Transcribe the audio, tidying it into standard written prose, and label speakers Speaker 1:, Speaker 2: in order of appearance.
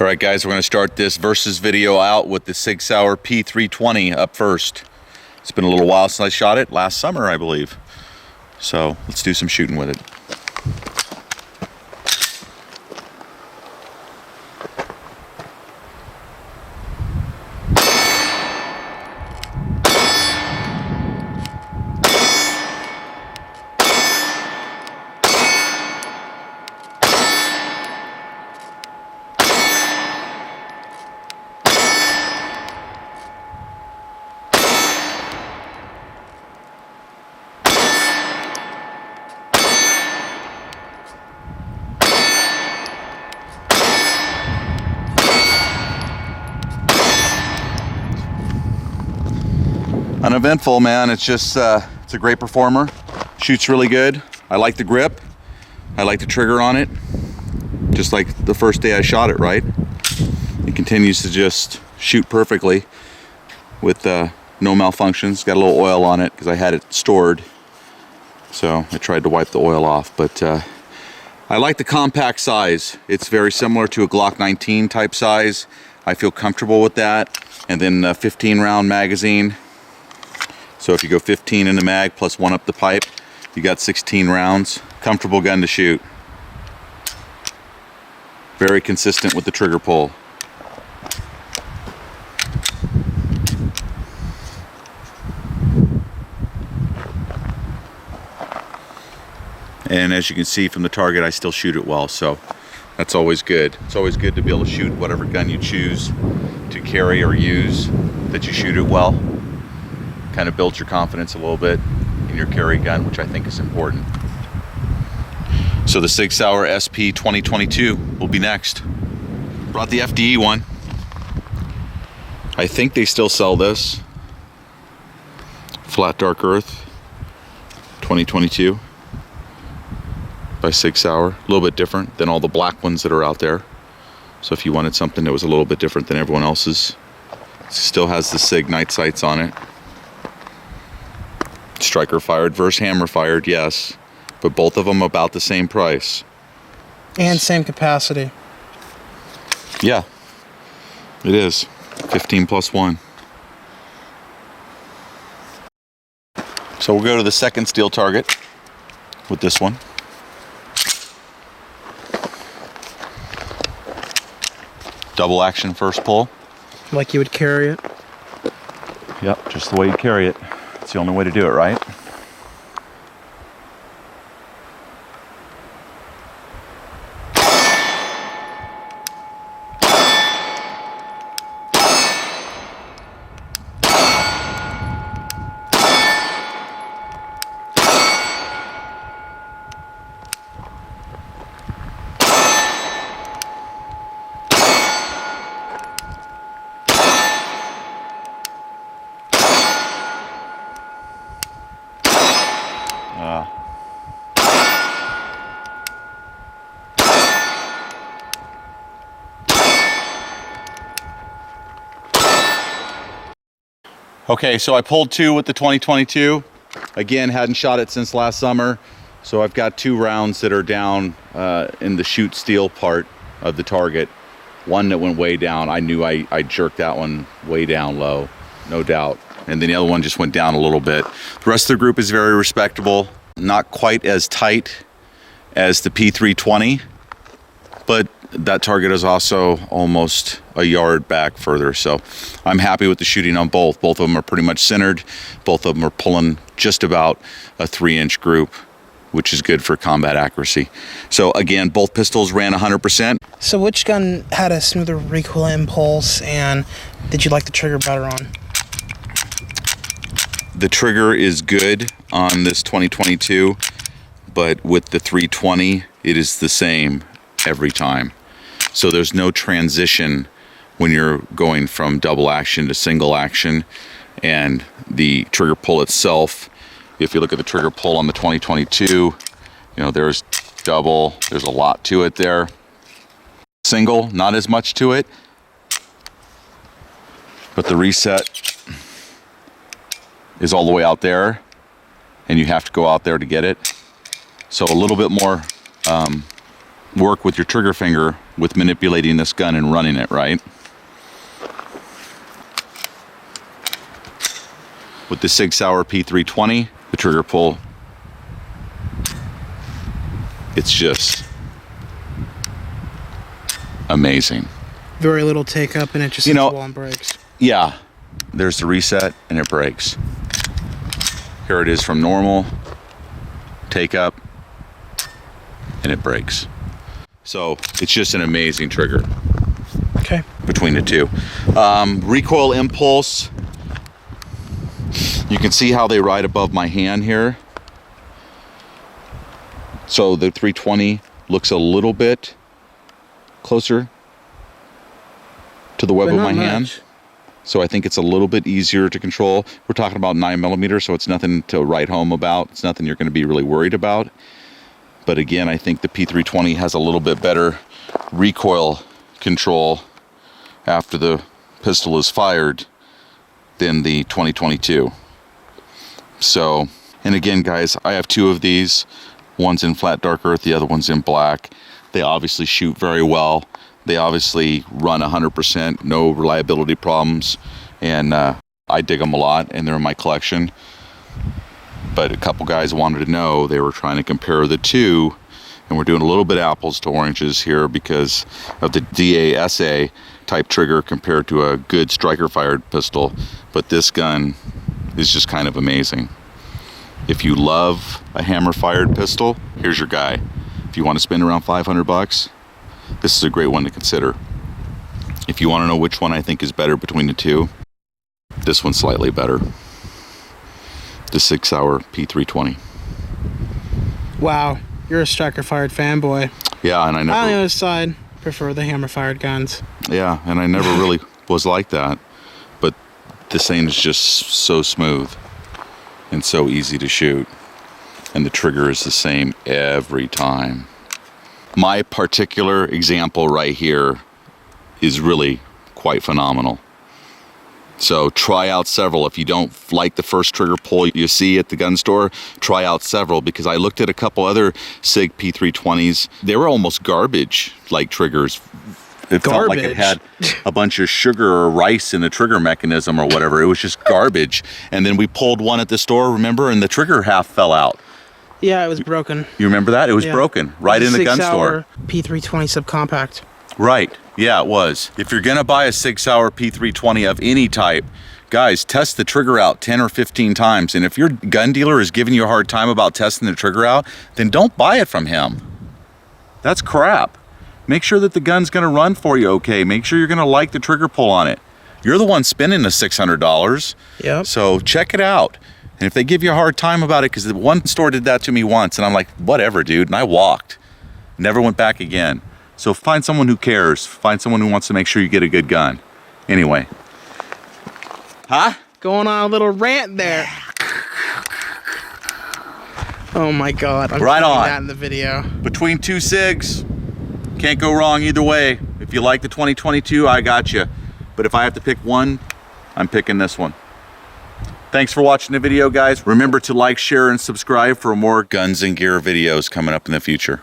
Speaker 1: All right, guys, we're going to start this versus video out with the Sig Sauer P320 up first. It's been a little while since I shot it, last summer, I believe. So let's do some shooting with it. Uneventful, man. It's just it's a great performer. Shoots really good. I like the grip. I like the trigger on it. Just like the first day I shot it, right? It continues to just shoot perfectly with no malfunctions. Got a little oil on it because I had it stored, so I tried to wipe the oil off. But I like the compact size. It's very similar to a Glock 19 type size. I feel comfortable with that. And then a 15 round magazine. So if you go 15 in the mag plus one up the pipe, you got 16 rounds. Comfortable gun to shoot. Very consistent with the trigger pull. And as you can see from the target, I still shoot it well, so that's always good. It's always good to be able to shoot whatever gun you choose to carry or use, that you shoot it well. Kind of builds your confidence a little bit in your carry gun, which I think is important. So the SIG Sauer SP2022 will be next. Brought the FDE one. I think they still sell this. Flat Dark Earth 2022 by Sig Sauer. A little bit different than all the black ones that are out there. So if you wanted something that was a little bit different than everyone else's, it still has the SIG night sights on it. Striker fired versus hammer fired, yes, but both of them about the same price
Speaker 2: and same capacity.
Speaker 1: Yeah, it is 15 plus 1. So we'll go to the second steel target with this one. Double action first pull,
Speaker 2: like you would carry it.
Speaker 1: Yep, just the way you carry it. It's the only way to do it, right? Okay, so I pulled 2 with the 2022. Again, hadn't shot it since last summer. So I've got 2 rounds that are down in the shoot steel part of the target. One that went way down. I knew I jerked that one way down low, no doubt. And then the other one just went down a little bit. The rest of the group is very respectable. Not quite as tight as the P320, but that target is also almost a yard back further. So I'm happy with the shooting on both. Both of them are pretty much centered. Both of them are pulling just about a 3-inch group, which is good for combat accuracy. So again, both pistols ran 100%.
Speaker 2: So which gun had a smoother recoil impulse, and did you like the trigger better on?
Speaker 1: The trigger is good on this 2022, but with the 320, it is the same every time. So there's no transition when you're going from double action to single action. And the trigger pull itself, if you look at the trigger pull on the 2022, you know, there's double, there's a lot to it there. Single, not as much to it, but the reset is all the way out there, and you have to go out there to get it. So a little bit more work with your trigger finger with manipulating this gun and running it, right? With the Sig Sauer P320, the trigger pull, it's just amazing.
Speaker 2: Very little take up and it just hits the wall and breaks.
Speaker 1: Yeah, there's the reset and it breaks. Here it is from normal, take up, and it breaks. So it's just an amazing trigger.
Speaker 2: Okay.
Speaker 1: Between the two. Recoil Impulse. You can see how they ride above my hand here. So the 320 looks a little bit closer to the web of my hand. So I think it's a little bit easier to control. We're talking about 9mm, so it's nothing to write home about. It's nothing you're going to be really worried about. But again, I think the P320 has a little bit better recoil control after the pistol is fired than the 2022. So, and again, guys, I have two of these. One's in flat dark earth, the other one's in black. They obviously shoot very well. They obviously run 100%, no reliability problems, and I dig them a lot, and they're in my collection. But a couple guys wanted to know, they were trying to compare the two, and we're doing a little bit apples to oranges here because of the DASA type trigger compared to a good striker fired pistol. But this gun is just kind of amazing. If you love a hammer fired pistol, here's your guy. If you want to spend around 500 bucks, this is a great one to consider. If you want to know which one I think is better between the two, this one's slightly better. The Sig Sauer P320.
Speaker 2: Wow, you're a striker fired fanboy.
Speaker 1: Yeah, and I never.
Speaker 2: On the other side, prefer the hammer fired guns.
Speaker 1: Yeah, and I never really was like that. But this thing is just so smooth and so easy to shoot. And the trigger is the same every time. My particular example right here is really quite phenomenal. So try out several. If you don't like the first trigger pull you see at the gun store, try out several, because I looked at a couple other SIG P320s. They were almost garbage like triggers. It felt like it had a bunch of sugar or rice in the trigger mechanism or whatever. It was just garbage. And then we pulled one at the store, remember, and the trigger half fell out.
Speaker 2: Yeah, it was broken.
Speaker 1: You remember that? It was broken right in the gun store.
Speaker 2: P320 subcompact.
Speaker 1: Right. Yeah, it was. If you're gonna buy a Sig Sauer P320 of any type, guys, test the trigger out 10 or 15 times. And if your gun dealer is giving you a hard time about testing the trigger out, then don't buy it from him. That's crap. Make sure that the gun's gonna run for you okay. Make sure you're gonna like the trigger pull on it. You're the one spending the $600.
Speaker 2: Yep.
Speaker 1: So check it out. And if they give you a hard time about it, because the one store did that to me once, and I'm like, whatever, dude, and I walked. Never went back again. So find someone who cares. Find someone who wants to make sure you get a good gun. Anyway. Huh?
Speaker 2: Going on a little rant there. Oh my God. I'm
Speaker 1: right on.
Speaker 2: That in the video.
Speaker 1: Between two SIGs, can't go wrong either way. If you like the 2022, I got you. But if I have to pick one, I'm picking this one. Thanks for watching the video, guys. Remember to like, share, and subscribe for more guns and gear videos coming up in the future.